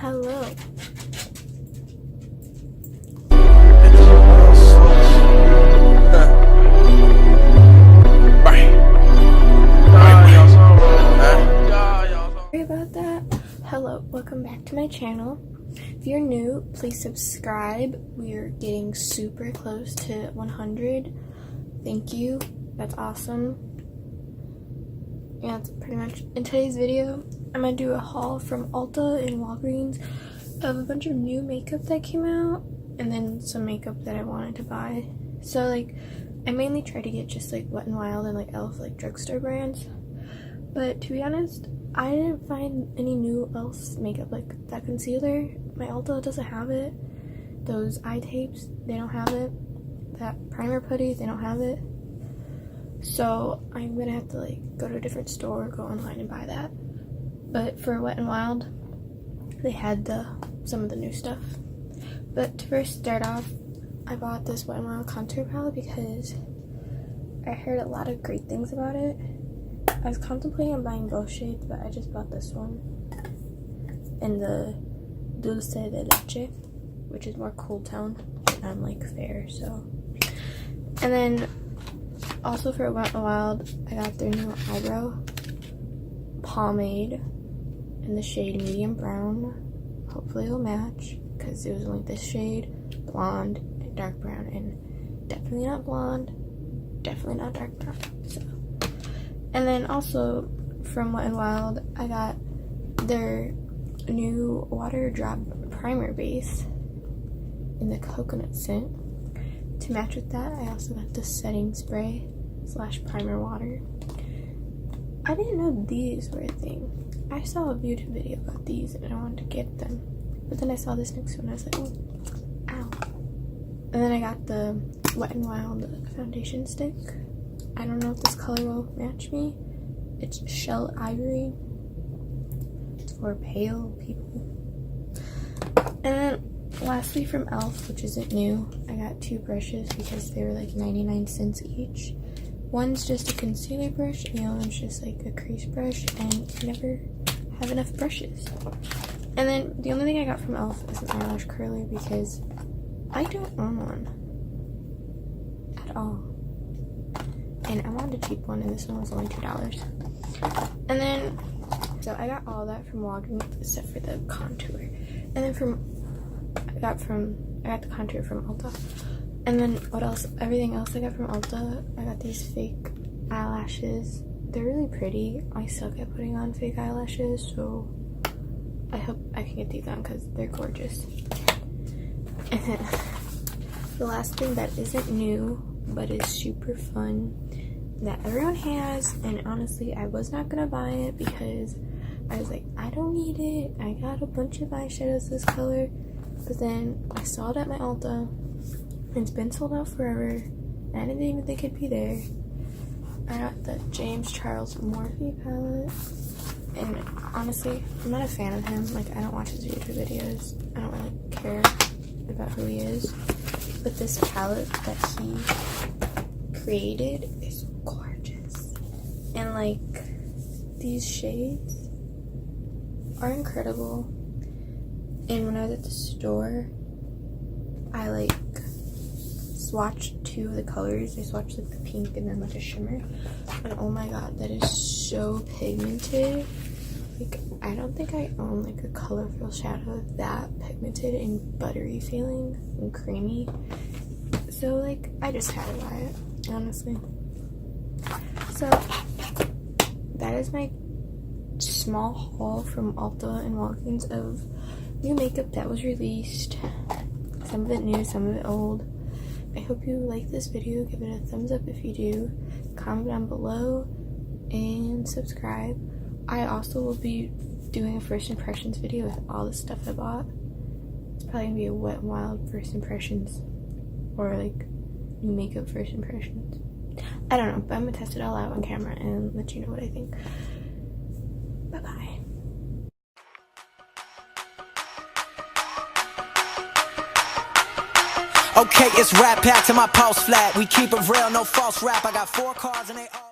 Hello. Sorry about that. Hello, welcome back to my channel. If you're new, please subscribe. We're getting super close to 100. Thank you. That's awesome. Yeah, that's pretty much in today's video. I'm gonna do a haul from Ulta and Walgreens of a bunch of new makeup that came out, and then some makeup that I wanted to buy. So like, I mainly try to get just like Wet n Wild and like e.l.f. like drugstore brands. But to be honest, I didn't find any new e.l.f. makeup. Like that concealer, my Ulta doesn't have it. Those eye tapes, they don't have it. That primer putty, they don't have it. So I'm gonna have to like go to a different store, go online and buy that. But for Wet n Wild, they had some of the new stuff. But to first start off, I bought this Wet n Wild contour palette because I heard a lot of great things about it. I was contemplating on buying both shades, but I just bought this one in the Dulce de Leche, which is more cool tone. I'm like fair, so. And then also for Wet n Wild, I got their new eyebrow pomade in the shade medium brown. Hopefully it'll match because it was only this shade, blonde and dark brown, and definitely not blonde, definitely not dark brown. So, and then also from Wet n Wild, I got their new water drop primer base in the coconut scent. To match with that, I also got the setting spray / primer water. I didn't know these were a thing. I saw a YouTube video about these and I wanted to get them, but then I saw this next one and I was like, oh, ow. And then I got the Wet n Wild foundation stick. I don't know if this color will match me. It's Shell Ivory. It's for pale people. And then lastly from e.l.f., which isn't new, I got 2 brushes because they were like 99 cents each. One's just a concealer brush and the other one's just like a crease brush, and I never have enough brushes. And then the only thing I got from e.l.f. is an eyelash curler because I don't own one at all. And I wanted a cheap one, and this one was only $2. And then, so I got all that from Walgreens except for the contour. And then I got the contour from Ulta. And then what else? Everything else I got from Ulta, I got these fake eyelashes. They're really pretty. I suck at putting on fake eyelashes, so I hope I can get these on because they're gorgeous. And then the last thing that isn't new but is super fun that everyone has, and honestly I was not gonna buy it because I was like, I don't need it. I got a bunch of eyeshadows this color, but then I saw it at my Ulta. It's been sold out forever, and I didn't even think it'd be there. I got the James Charles Morphe palette, and honestly, I'm not a fan of him. Like, I don't watch his YouTube videos. I don't really care about who he is. But this palette that he created is gorgeous. And like, these shades are incredible. And when I was at the store, I like swatched 2 of the colors. I swatched like the pink and then like a shimmer, and oh my god, that is so pigmented. Like, I don't think I own like a colorful shadow that pigmented and buttery feeling and creamy. So like, I just had to buy it, honestly. So that is my small haul from Ulta and Walgreens of new makeup that was released. Some of it new, some of it old. I hope you like this video. Give it a thumbs up if you do. Comment down below and subscribe. I also will be doing a first impressions video with all the stuff I bought. It's probably gonna be a Wet n Wild first impressions or like new makeup first impressions. I don't know, but I'm gonna test it all out on camera and let you know what I think. Bye bye. Okay, it's rap pack to my pulse flat. We keep it real, no false rap. I got 4 cars and they all